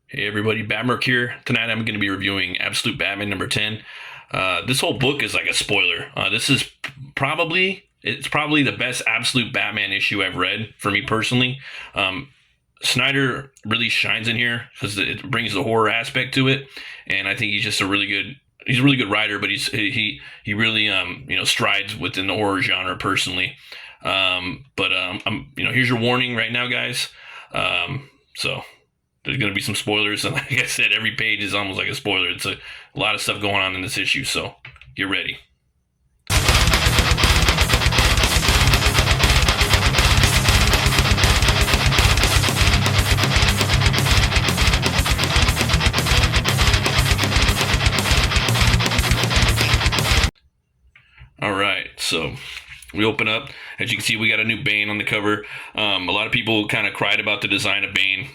Hey everybody, Batmerk here. Tonight I'm going to be reviewing Absolute Batman number 10. This whole book is like a spoiler. This is probably the best Absolute Batman issue I've read for me personally. Snyder really shines in here because it brings the horror aspect to it, and I think he's a really good writer, but he really strides within the horror genre personally. Here's your warning right now, guys. So there's going to be some spoilers, and like I said, every page is almost like a spoiler. It's a lot of stuff going on in this issue, so get ready. All right, so we open up. As you can see, we got a new Bane on the cover. A lot of people kind of cried about the design of Bane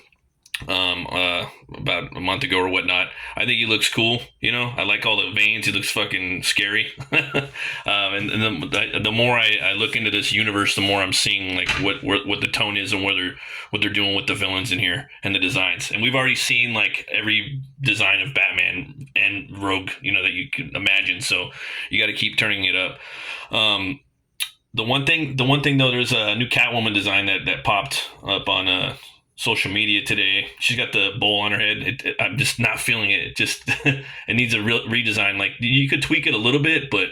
about a month ago or whatnot. I think he looks cool. I like all the veins. He looks fucking scary. And the more I look into this universe, the more I'm seeing like what the tone is and what they're doing with the villains in here and the designs. And we've already seen like every design of Batman and Rogue, that you can imagine. So you got to keep turning it up. The one thing though, there's a new Catwoman design that popped up on social media today. She's got the bowl on her head. I'm just not feeling it. It just it needs a real redesign. Like you could tweak it a little bit, but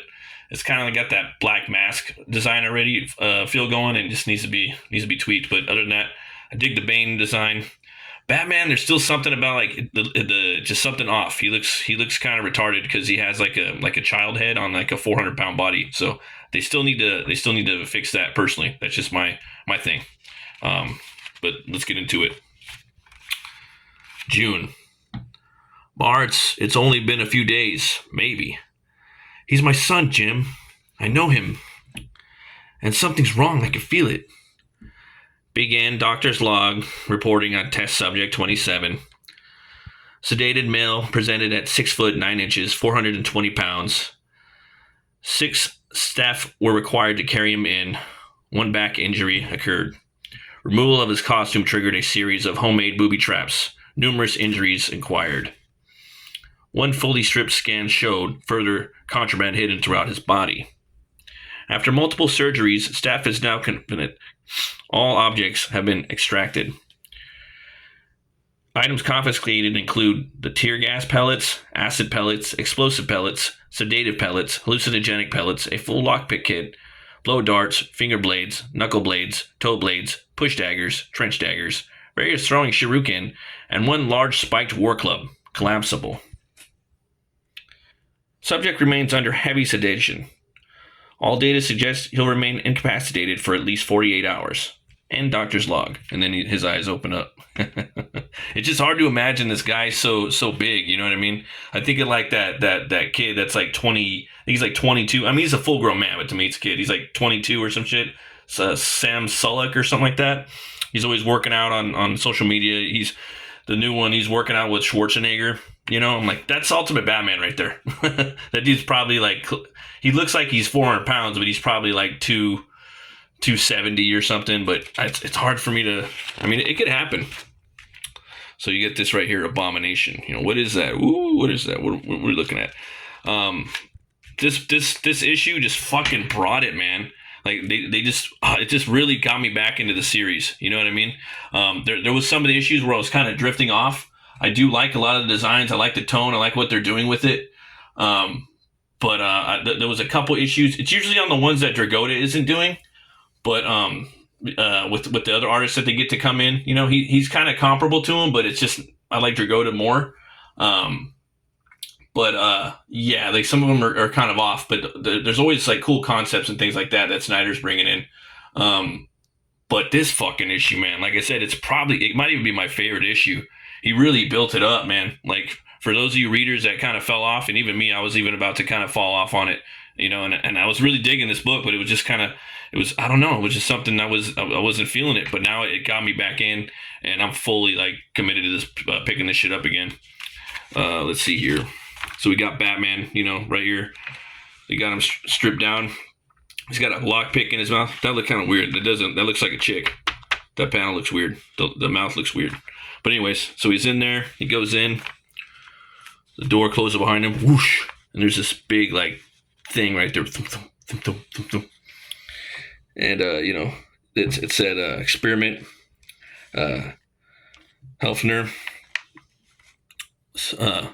it's kind of got that black mask design already feel going, and just needs to be tweaked. But other than that, I dig the Bane design. Batman, there's still something about like the just something off. He looks kind of retarded because he has like a child head on like a 400-pound body. So they still need to fix that. Personally, that's just my thing. But let's get into it. June. Marts, it's only been a few days, maybe. He's my son, Jim. I know him. And something's wrong, I can feel it. Began doctor's log, reporting on test subject 27. Sedated male, presented at 6 foot 9 inches, 420 pounds. 6 staff were required to carry him in. 1 back injury occurred. Removal of his costume triggered a series of homemade booby traps. Numerous injuries inquired. 1 fully stripped scan showed further contraband hidden throughout his body. After multiple surgeries, staff is now confident all objects have been extracted. Items confiscated include the tear gas pellets, acid pellets, explosive pellets, sedative pellets, hallucinogenic pellets, a full lockpick kit, blow darts, finger blades, knuckle blades, toe blades, push daggers, trench daggers, various throwing shuriken, and 1 large spiked war club, collapsible. Subject remains under heavy sedation. All data suggests he'll remain incapacitated for at least 48 hours. End doctor's log. And then his eyes open up. It's just hard to imagine this guy so big, you know what I mean? I think of like that kid that's like 20, he's like 22. I mean, he's a full grown man, but to me it's a kid. He's like 22 or some shit. Sam Sulek or something like that. He's always working out on social media. He's the new one. He's working out with Schwarzenegger. I'm like, that's Ultimate Batman right there. That dude's probably like, he looks like he's 400 pounds, but he's probably like 270 or something. But it's hard for me to, I mean, it could happen. So you get this right here, Abomination. What is that? Ooh, what is that? What we're looking at? This issue just fucking brought it, man. Like they just it just really got me back into the series. You know what I mean? There was some of the issues where I was kind of drifting off. I do like a lot of the designs. I like the tone. I like what they're doing with it. But there was a couple issues. It's usually on the ones that Dragotta isn't doing. But with the other artists that they get to come in, he's kind of comparable to him. But it's just I like Dragotta more. Yeah, like some of them are kind of off. But there's always like cool concepts and things like that Snyder's bringing in. But this fucking issue, man, like I said, it might even be my favorite issue. He really built it up, man. Like for those of you readers that kind of fell off, and even me, I was even about to kind of fall off on it, and I was really digging this book, but it was just kind of, I don't know, it was just something I wasn't feeling it, but now it got me back in, and I'm fully like committed to this, picking this shit up again. Let's see here. So we got Batman, right here. They got him stripped down. He's got a lockpick in his mouth. That looked kind of weird. That looks like a chick. That panel looks weird. The mouth looks weird. But anyways, so he's in there. He goes in. The door closes behind him. Whoosh. And there's this big, like, thing right there. Thump, thump, thump, thump, thump, thump. And, it said experiment. Helfner.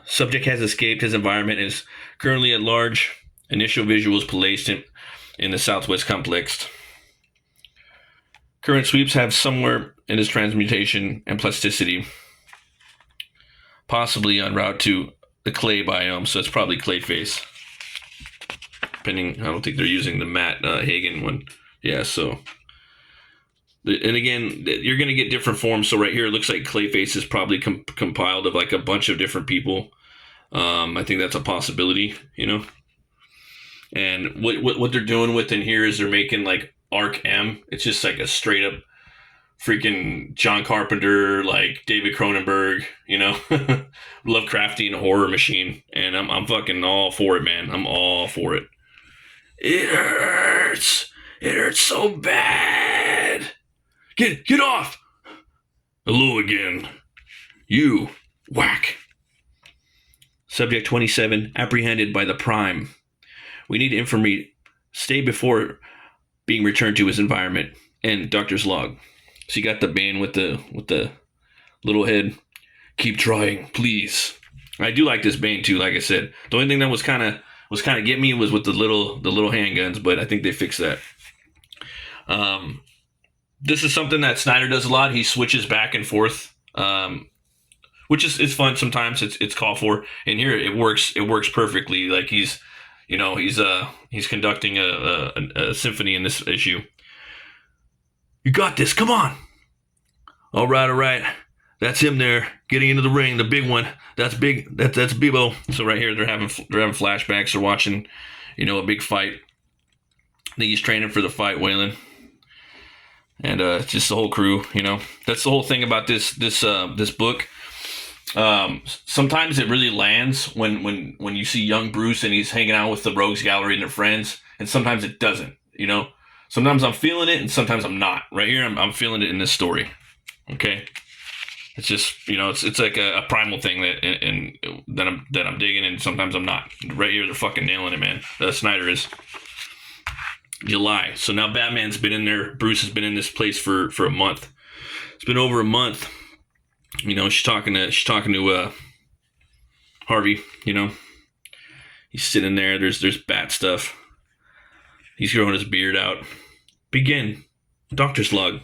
Subject has escaped his environment and is currently at large. Initial visuals placed in the Southwest Complex. Current sweeps have somewhere in his transmutation and plasticity, possibly en route to the clay biome, so it's probably Clayface. Depending, I don't think they're using the Matt Hagen one. Yeah, so. And again, you're going to get different forms. So right here, it looks like Clayface is probably compiled of like a bunch of different people. I think that's a possibility, you know. And what they're doing with in here is they're making like Arc M. It's just like a straight up freaking John Carpenter, like David Cronenberg, you know, Lovecraftian horror machine. And I'm fucking all for it, man. I'm all for it. It hurts. It hurts so bad. Get off. Hello again. You. Whack. Subject 27 apprehended by the Prime. We need infirmary stay before being returned to his environment. And doctor's log. So you got the Bane with the little head. Keep trying, please. I do like this Bane too. Like I said, the only thing that was kind of getting me was with the little handguns, but I think they fixed that. This is something that Snyder does a lot. He switches back and forth, which is fun. Sometimes it's called for. And here it works. It works perfectly. Like he's conducting a symphony in this issue. You got this. Come on. All right. That's him there getting into the ring. The big one. That's big. That's Bebo. So right here they're having flashbacks. They're watching, a big fight. I think he's training for the fight, Waylon. And it's just the whole crew. That's the whole thing about this book. Sometimes it really lands when you see young Bruce and he's hanging out with the Rogues Gallery and their friends, and sometimes it doesn't. Sometimes I'm feeling it and sometimes I'm not. Right here, I'm feeling it in this story. Okay, it's just it's like a primal thing that I'm digging, and sometimes I'm not. Right here, they're fucking nailing it, man. Snyder is. July. So now Batman's been in there. Bruce has been in this place for a month. It's been over a month. She's talking to Harvey. He's sitting there. There's bat stuff. He's growing his beard out. Begin. Doctor's log.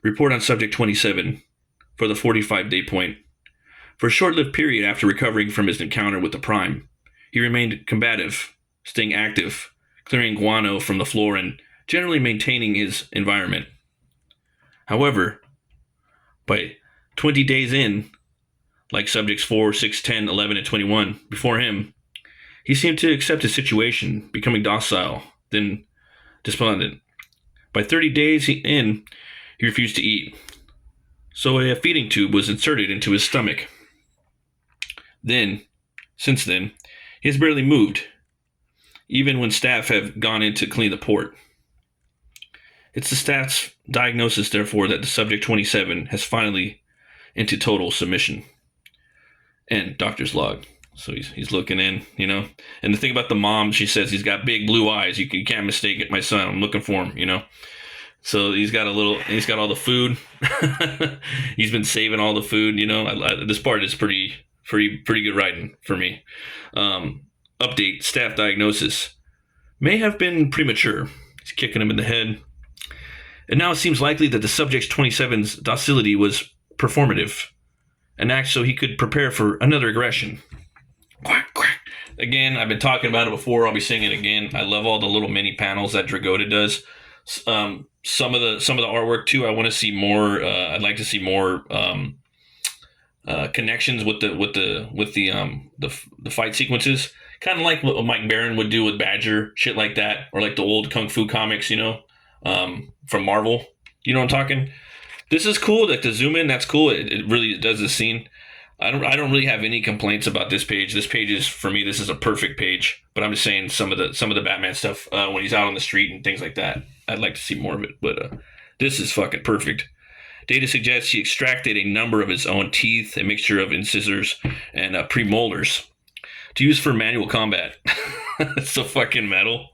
Report on subject 27 for the 45-day point. For a short-lived period after recovering from his encounter with the Prime, he remained combative, staying active, clearing guano from the floor and generally maintaining his environment. However, by 20 days in, like subjects 4, 6, 10, 11, and 21 before him, he seemed to accept his situation, becoming docile, then despondent. By 30 days in, he refused to eat, so a feeding tube was inserted into his stomach. Since then, he has barely moved, even when staff have gone in to clean the port. It's the staff's diagnosis, therefore, that the subject 27 has finally into total submission. And doctor's log. So he's looking in, And the thing about the mom, she says he's got big blue eyes. You can't mistake it, my son. I'm looking for him, So he's got all the food. He's been saving all the food, This part is pretty good writing for me. Update, staff diagnosis. May have been premature. He's kicking him in the head. And now it seems likely that the subject 27's docility was performative. An act so he could prepare for another aggression. Quack, quack. Again, I've been talking about it before. I'll be saying it again. I love all the little mini panels that Dragotta does. Some of the artwork too. I want to see more. I'd like to see more connections with the fight sequences. Kind of like what Mike Baron would do with Badger, shit like that, or like the old Kung Fu comics, from Marvel. You know what I'm talking? This is cool. Like the zoom in, that's cool. It really does the scene. I don't really have any complaints about this page. This page is, for me, this is a perfect page. But I'm just saying some of the Batman stuff when he's out on the street and things like that, I'd like to see more of it. But This is fucking perfect. Data suggests he extracted a number of his own teeth, a mixture of incisors and premolars, to use for manual combat. It's so fucking metal.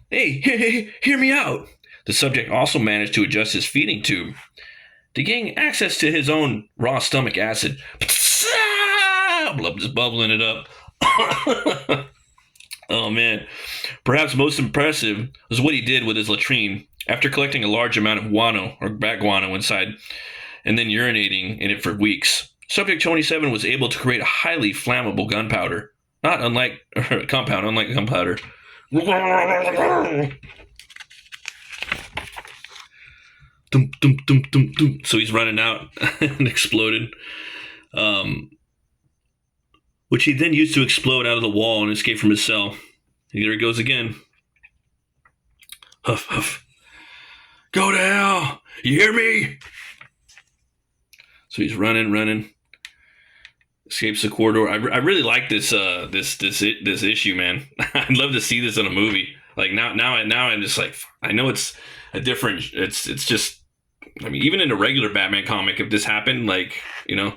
Hey, hear me out. The subject also managed to adjust his feeding tube to gain access to his own raw stomach acid. Just bubbling it up. Oh, man. Perhaps most impressive was what he did with his latrine. After collecting a large amount of guano, or bat guano, inside, and then urinating in it for weeks, Subject 27 was able to create a highly flammable gunpowder. Compound, unlike gunpowder. Dum, dum, dum, dum, dum. So he's running out and exploded. Which he then used to explode out of the wall and escape from his cell. Here he goes again. Huff, huff. Go to hell! You hear me? So he's running. Escapes the corridor. I really like this issue, man. I'd love to see this in a movie. Like now I'm just like, I know it's a different. It's just. I mean, even in a regular Batman comic, if this happened, like, you know,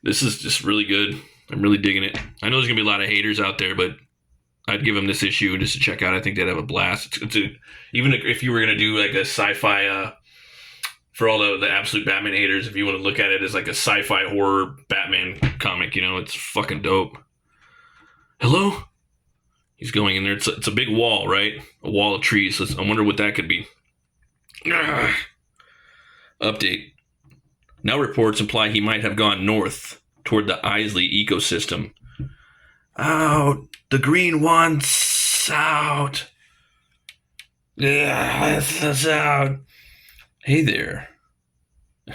this is just really good. I'm really digging it. I know there's gonna be a lot of haters out there, but I'd give them this issue just to check out. I think they'd have a blast. Even if you were gonna do like a sci-fi, for all the absolute Batman haters, if you want to look at it as like a sci-fi horror Batman comic, you know, it's fucking dope. Hello? He's going in there. It's a big wall, right? A wall of trees. I wonder what that could be. Update. Now reports imply he might have gone north toward the Isley ecosystem. Out. The green one's out. Yeah, it's out. Hey there.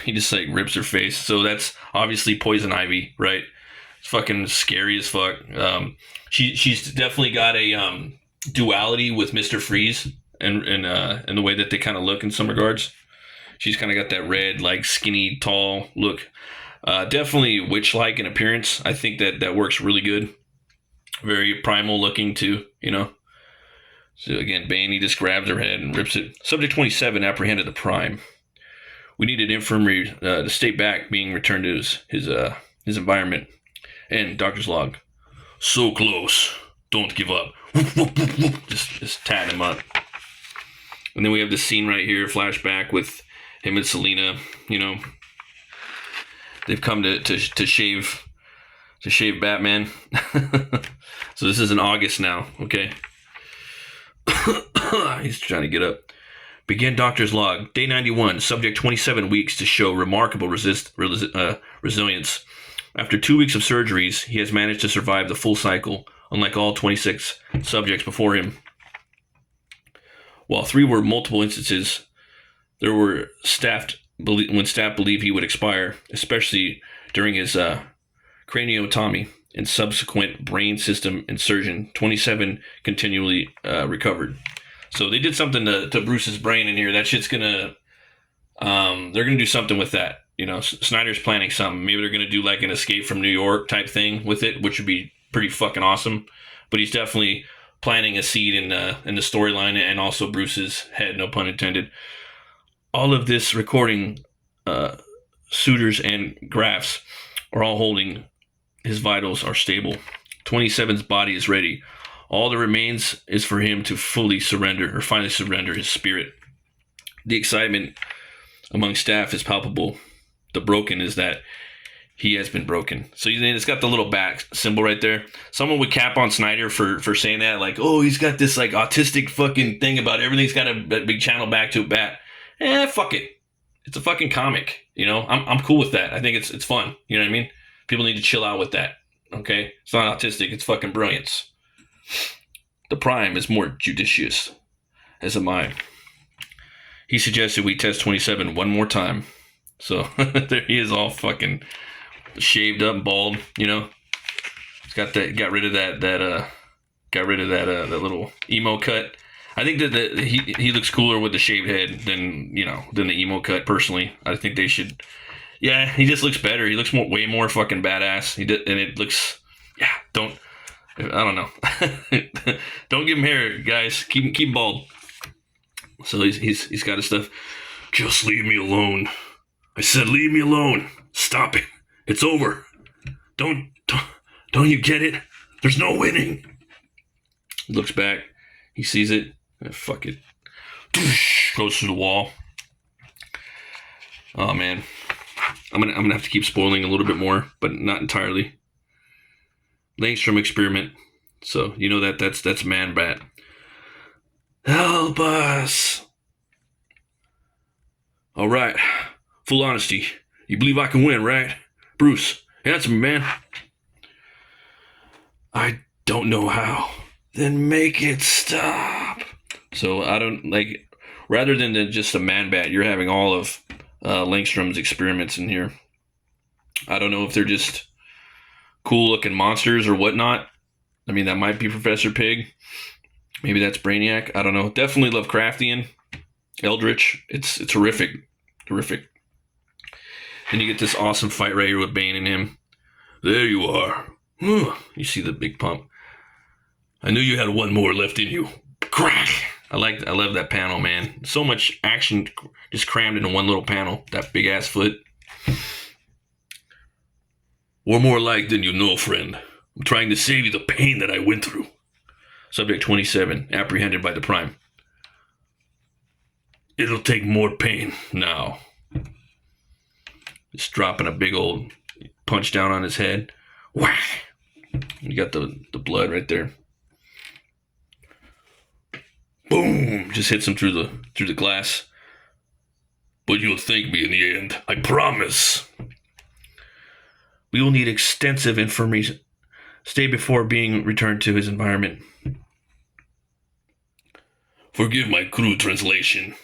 He just like rips her face. So that's obviously Poison Ivy, right? It's fucking scary as fuck. She's definitely got a duality with Mr. Freeze and the way that they kind of look in some regards. She's kind of got that red, like skinny, tall look. Definitely witch-like in appearance. I think that works really good. Very primal looking too, you know. So again, Bane, he just grabs her head and rips it. Subject 27 apprehended the Prime. We needed infirmary to stay back, being returned to his environment. And doctor's log. So close. Don't give up. just tat him up. And then we have this scene right here, flashback with him and Selina. You know, they've come to shave Batman. So this is in August now. Okay. He's trying to get up. Begin doctor's log. Day 91. Subject 27 weeks to show remarkable resilience. After 2 weeks of surgeries, he has managed to survive the full cycle, unlike all 26 subjects before him. While 3 were multiple instances, there were when staff believed he would expire, especially during his craniotomy and subsequent brain system insertion. 27 continually recovered. So they did something to Bruce's brain in here. That shit's gonna, they're gonna do something with that. You know, Snyder's planning something. Maybe they're gonna do like an Escape from New York type thing with it, which would be pretty fucking awesome. But he's definitely planting a seed in the storyline and also Bruce's head, no pun intended. All of this recording, suitors and graphs are all holding his vitals are stable. 27's body is ready. All that remains is for him to finally surrender his spirit. The excitement among staff is palpable. The broken is that he has been broken. So it's got the little bat symbol right there. Someone would cap on Snyder for saying that, like, oh, he's got this like autistic fucking thing about everything's got to be channeled back to a bat. Fuck it. It's a fucking comic. You know, I'm cool with that. I think it's fun. You know what I mean? People need to chill out with that. Okay? It's not autistic. It's fucking brilliance. The Prime is more judicious, as am I. He suggested we test 27 one more time. So there he is, all fucking shaved up, bald. You know, he's got rid of that little emo cut. I think that he looks cooler with the shaved head than the emo cut. Personally, I think they should. Yeah, he just looks better. He looks way more fucking badass. And it looks. Yeah, I don't know. Don't give him hair, guys. Keep him bald. So he's got his stuff. Just leave me alone. I said leave me alone. Stop it. It's over. Don't you get it? There's no winning. He looks back. He sees it. Fuck it. Goes through the wall. Oh man. I'm gonna have to keep spoiling a little bit more, but not entirely. Langstrom experiment. So you know that's Man Bat. Help us. All right. Full honesty. You believe I can win, right? Bruce, answer me, man. I don't know how. Then make it stop. So I don't like. Rather than just a Man Bat, you're having all of Langstrom's experiments in here. I don't know if they're just cool-looking monsters or whatnot. I mean, that might be Professor Pig. Maybe that's Brainiac. I don't know. Definitely Lovecraftian. Eldritch. It's horrific. Horrific. Then you get this awesome fight right here with Bane and him. There you are. You see the big pump. I knew you had one more left in you. Crack! I love that panel, man. So much action just crammed into one little panel. That big ass foot. We're more alike than you know, friend. I'm trying to save you the pain that I went through. Subject 27, apprehended by the Prime. It'll take more pain now. Just dropping a big old punch down on his head. Whack! You got the blood right there. Boom! Just hits him through the glass. But you'll thank me in the end. I promise. We will need extensive information. Stay before being returned to his environment. Forgive my crude translation,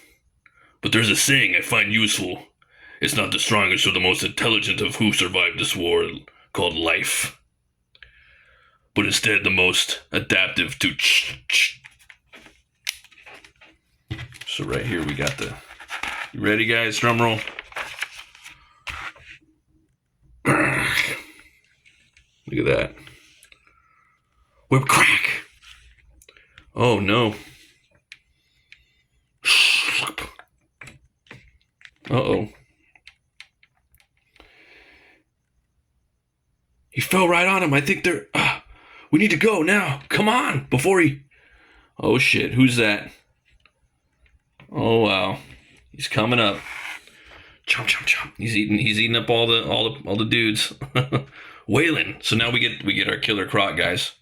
but there's a saying I find useful. It's not the strongest or the most intelligent of who survived this war called life, but instead the most adaptive to So right here we got the... You ready, guys? Drum roll. Look at that. Whip crack. Oh no. Uh-oh. He fell right on him. I think they're... we need to go now. Come on. Before he... Oh shit. Who's that? Oh wow. He's coming up. Chomp, chomp, chomp. He's eating up all the dudes. Waylon. So now we get our Killer Croc, guys.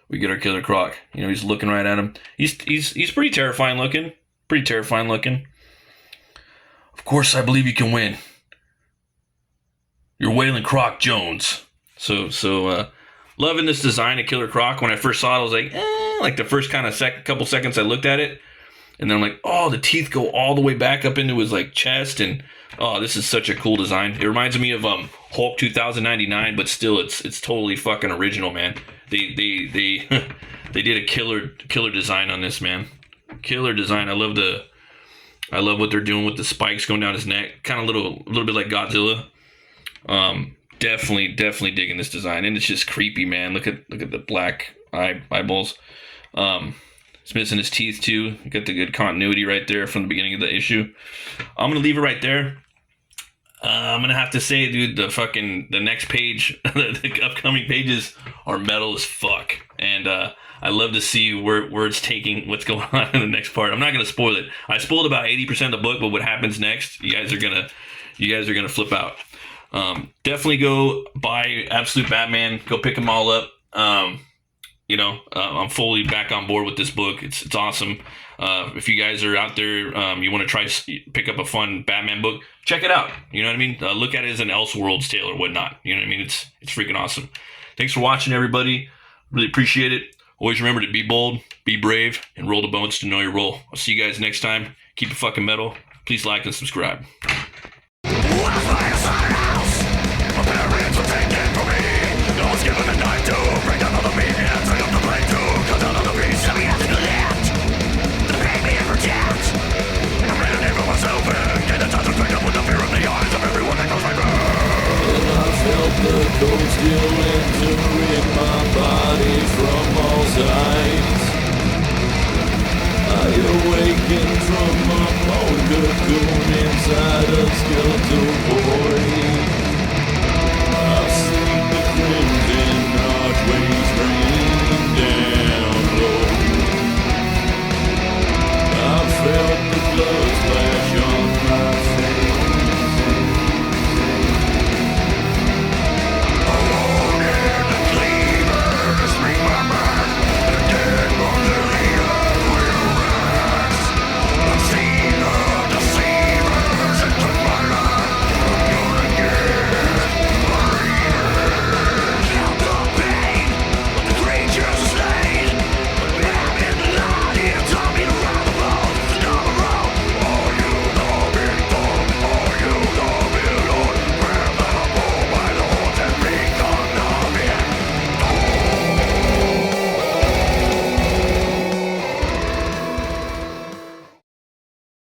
We get our Killer Croc. You know, he's looking right at him. He's pretty terrifying looking. Pretty terrifying looking. Of course, I believe you can win. You're Waylon Croc Jones. So loving this design of Killer Croc. When I first saw it, I was like the first kind of couple seconds I looked at it. And then I'm like, oh, the teeth go all the way back up into his like chest, and oh, this is such a cool design. It reminds me of Hulk 2099, but still, it's totally fucking original, man. They they did a killer design on this, man. Killer design. I love what they're doing with the spikes going down his neck, kind of a little bit like Godzilla. Definitely digging this design, and it's just creepy, man. Look at the black eyeballs. It's missing his teeth too. You got the good continuity right there from the beginning of the issue. I'm gonna leave it right there. I'm gonna have to say, dude, the next page, the upcoming pages are metal as fuck, and I love to see where it's taking, what's going on in the next part. I'm not gonna spoil it. I spoiled about 80% of the book, but what happens next, you guys are gonna flip out. Definitely go buy Absolute Batman. Go pick them all up. I'm fully back on board with this book. It's awesome. If you guys are out there, you want to try pick up a fun Batman book, check it out. You know what I mean? Look at it as an Elseworlds tale or whatnot. You know what I mean? It's freaking awesome. Thanks for watching, everybody. Really appreciate it. Always remember to be bold, be brave, and roll the bones to know your role. I'll see you guys next time. Keep it fucking metal. Please like and subscribe. Given a knife to break down all the meat and turn up the blade to cut down all the beast. So we have to lift the baby and protect. And I'm ready for myself and get the touch and pick up with the fear in the eyes of everyone that goes my back. And I felt the cold steel entering my body from all sides. I awakened from my own cocoon inside a skeletal void.